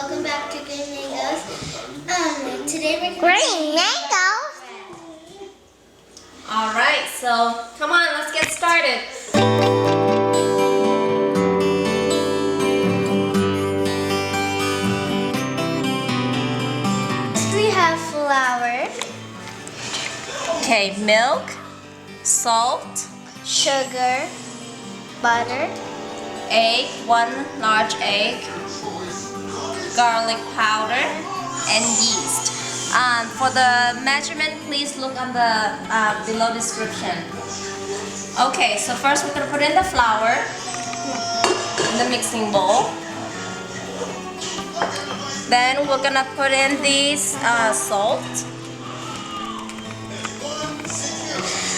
welcome back to GreenMangoes. Today we're Green mangoes. All right, so come on, let's get started. First we have flour, Okay, milk, salt, sugar, butter, egg, 1 large egg, garlic powder, and yeast. For the measurement, please look on the below description. Okay, so first we're gonna put in the flour in the mixing bowl. Then we're gonna put in these salt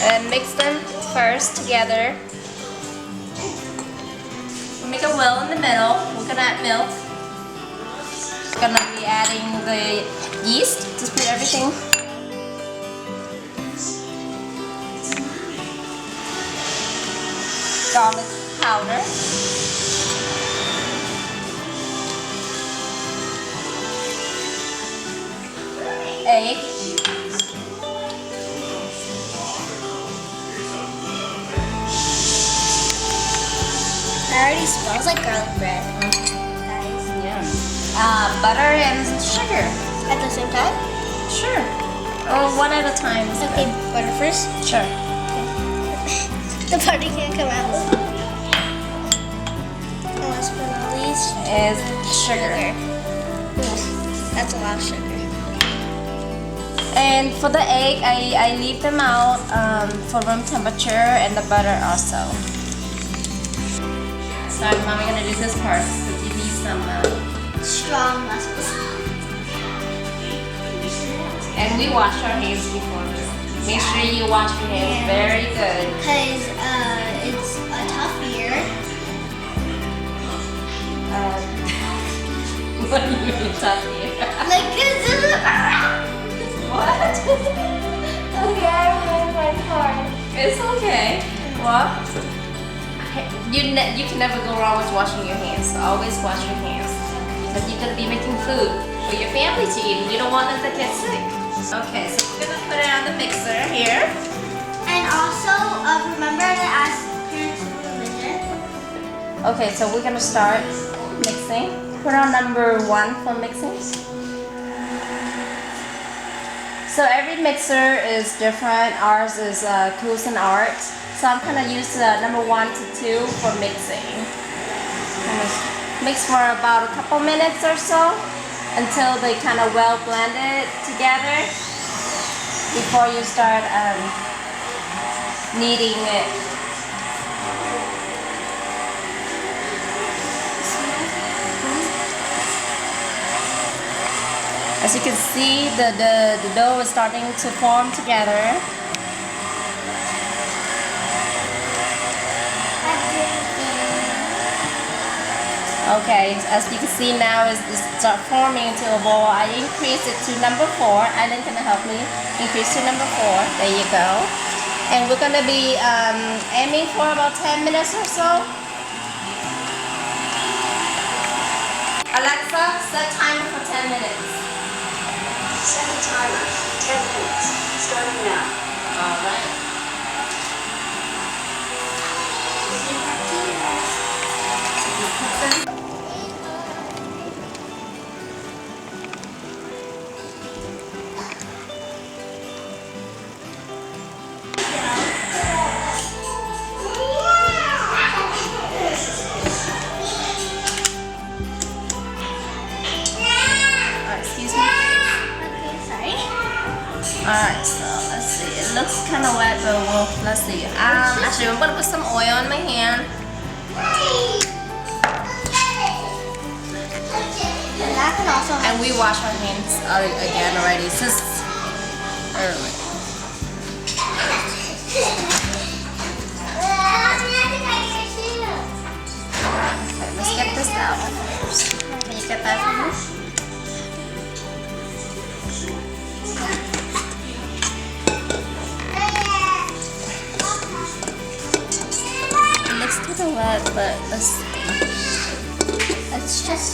and mix them first together. Make a well in the middle. We're gonna add milk. Gonna be adding the yeast. Just put everything. Garlic powder. Egg. That already smells like garlic bread. Guys. Yeah. Butter and sugar. At the same time? Sure. Or one at a time. Okay, butter first. Sure. The butter can't come out. And let's put all these. Is sugar. That's a lot of sugar. And for the egg, I leave them out for room temperature, and the butter also. So Mommy gonna do this part to give you some Strong muscles. and we wash our hands before this. Make sure you wash your hands very good. Because it's a tough year. What do you mean tough here? Like, this is What? okay, I ruined my part. It's okay. What? You can never go wrong with washing your hands. So always wash your hands because you're gonna be making food for your family to eat, and you don't want them to get sick. Okay, so we're gonna put it on the mixer here. And also, remember to ask parents supervision. Okay, so we're gonna start mixing. Put on number 1 for mixing. So every mixer is different. Ours is Art. So I'm gonna use number 1 to 2 for mixing. Mix for about a couple minutes or so until they kind of well blended together before you start kneading it. As you can see, the dough is starting to form together. Okay, as you can see now, it's start forming into a ball. I increased it to number 4. Aileen, can you help me? Increase to number 4. There you go. And we're gonna be aiming for about 10 minutes or so. Alexa, set timer for 10 minutes. Set a timer. 10 minutes. Starting now. All right. Excuse me. Okay, sorry. Alright, so let's see. It looks kind of wet, but let's see. Actually, I'm gonna put some oil on my hand. And that can also And we wash our hands again already. Since early. Okay, let's get this out first. Can you get that for me? It looks kind of wet, but let's see. It's just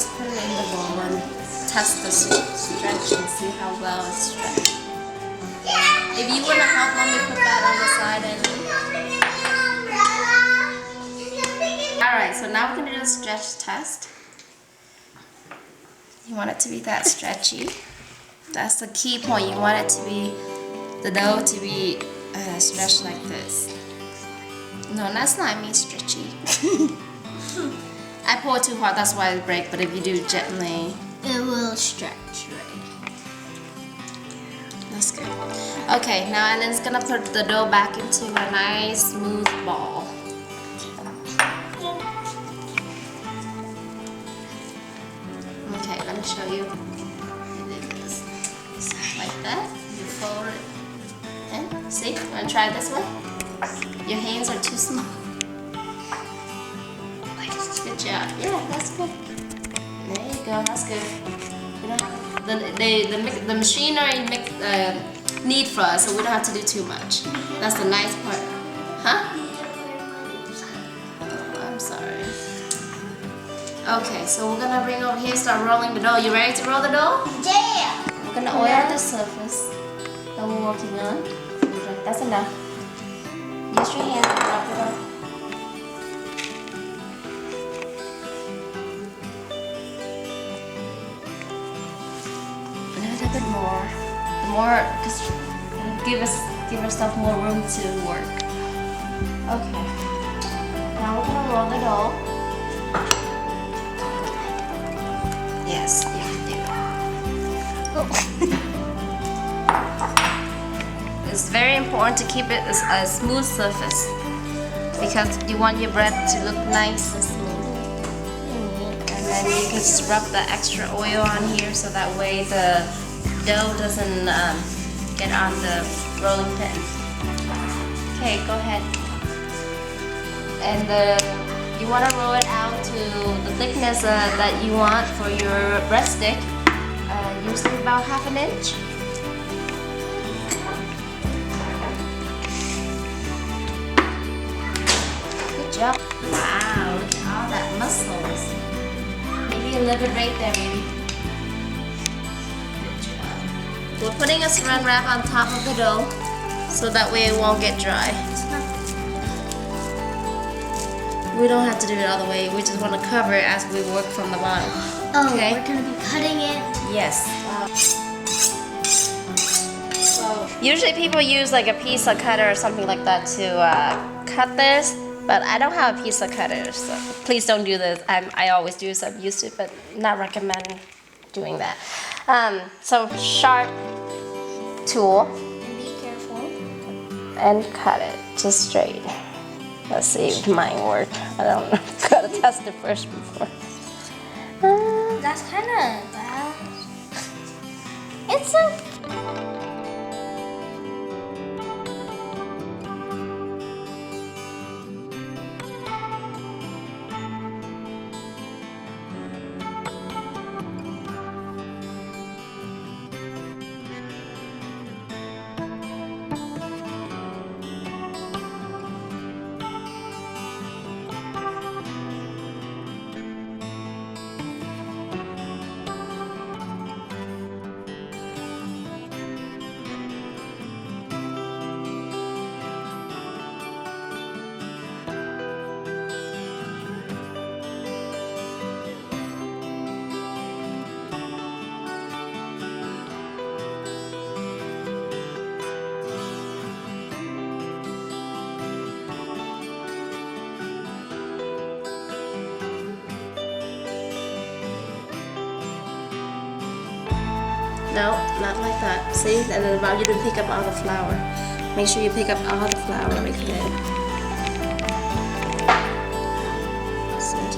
just put it in the bowl and test the stretch and see how well it's stretched. If you want to help, let me put that on the side and... Alright, so now we're going to do a stretch test. You want it to be that stretchy. That's the key point. You want it to be, the dough to be stretched like this. No, that's not me stretchy. I pour too hard, that's why it breaks, but if you do gently, it will stretch, right? That's good. Okay, now Alan's gonna put the dough back into a nice smooth ball. Okay, let me show you. Like that. You fold it in. See? Wanna try this one? Your hands are too small. Good job. Yeah, that's good. There you go. That's good. You don't have, the machinery need for us, so we don't have to do too much. That's the nice part. Huh? Oh, I'm sorry. Okay, so we're gonna bring over here, start rolling the dough. You ready to roll the dough? Yeah. We're gonna oil the surface that we're working on. That's enough. Use your hands and wrap it up. A little bit more. Because give yourself more room to work. Okay. Now we're gonna roll the dough. Yes, you can do it. Oh. It's very important to keep it a smooth surface because you want your bread to look nice and smooth. And then you can just rub the extra oil on here so that way the dough doesn't get on the rolling pin. Okay, go ahead. And you want to roll it out to the thickness that you want for your breadstick. Usually about 1/2 inch. Good job. Wow, look at all that muscles. Maybe a little bit right there, maybe. Good job. We're putting a saran wrap on top of the dough so that way it won't get dry. We don't have to do it all the way. We just want to cover it as we work from the bottom. Oh, okay? We're gonna be cutting it. Yes. Usually people use like a pizza cutter or something like that to cut this, but I don't have a pizza cutter, so please don't do this. I always do, so I'm used to it, but not recommend doing that. So sharp tool And be careful. and cut it just straight. Let's see if mine work. I don't know. Gotta test it first before. That's kind of bad. It's a... No, not like that. See? And then about you to pick up all the flour. Make sure you pick up all the flour like that. See?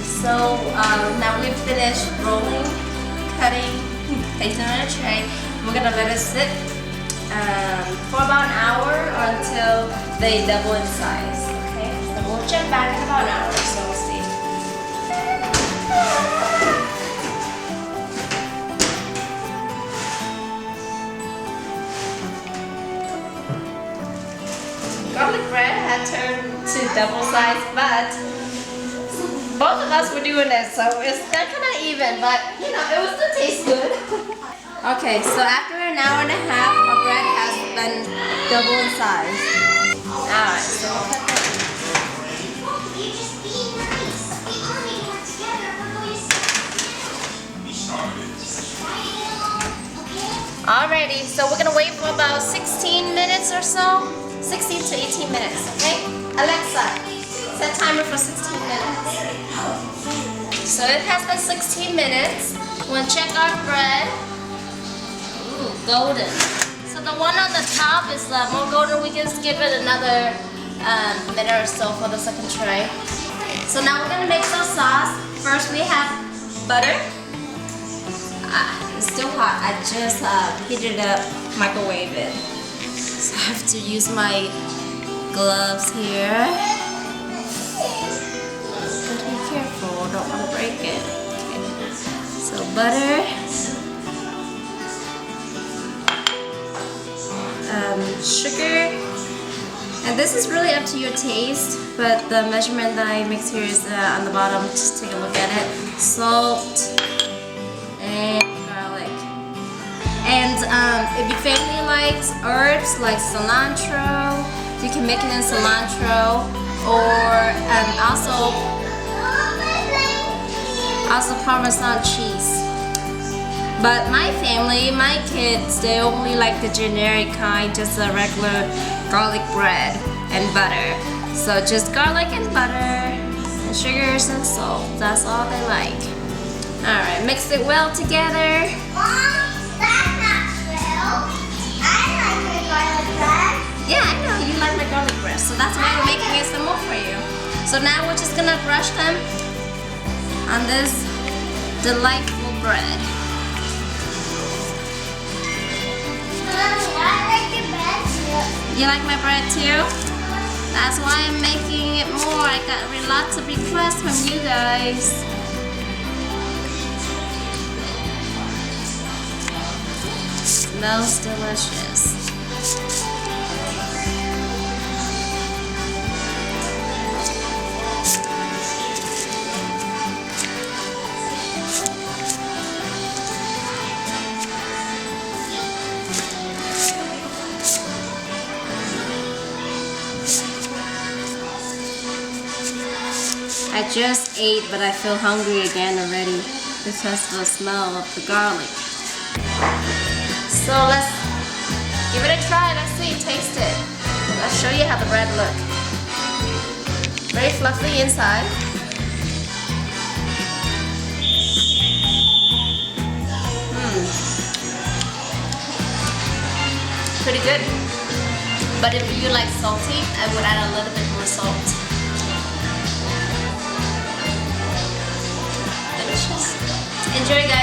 So now we've finished rolling, cutting, placing on a tray. We're gonna let it sit for about an hour or until they double in size. Okay, so we'll check back in about an hour, so we'll see. Garlic bread had turned to double size, but both of us were doing it, so it's not kind of even, but you know, it will still taste good. Okay, so after an hour and a half, our bread has been double in size. Alright, so we'll cut that. Alrighty, so we're gonna wait for about 16 minutes or so. 16 to 18 minutes, okay? Alexa, set timer for 16 minutes. So it has been 16 minutes. We'll check our bread. Ooh, golden. So the one on the top is more golden. We can skip it another minute or so for the second tray. So now we're gonna make some sauce. First we have butter. It's still hot. I just heated it up, microwave it. So I have to use my gloves here. But be careful, don't want to break it. Okay. So butter, sugar, and this is really up to your taste, but the measurement that I mix here is on the bottom. Just take a look at it. Salt and garlic. And if your family likes herbs like cilantro, you can make it in cilantro, or also Parmesan cheese. But my family, my kids, they only like the generic kind, just a regular garlic bread and butter. So just garlic and butter and sugars and salt. That's all they like. Alright, mix it well together. Yeah, I know you like my garlic bread, so that's why we're making it some more for you. So now we're just gonna brush them on this delightful bread. I like your bread too. You like my bread too? That's why I'm making it more. I got lots of requests from you guys. Smells delicious. I just ate, but I feel hungry again already because of the smell of the garlic. So let's give it a try. Let's see, taste it. Let's show you how the bread looks. Very fluffy inside. Pretty good. But if you like salty, I would add a little bit more salt. Delicious. Enjoy, guys.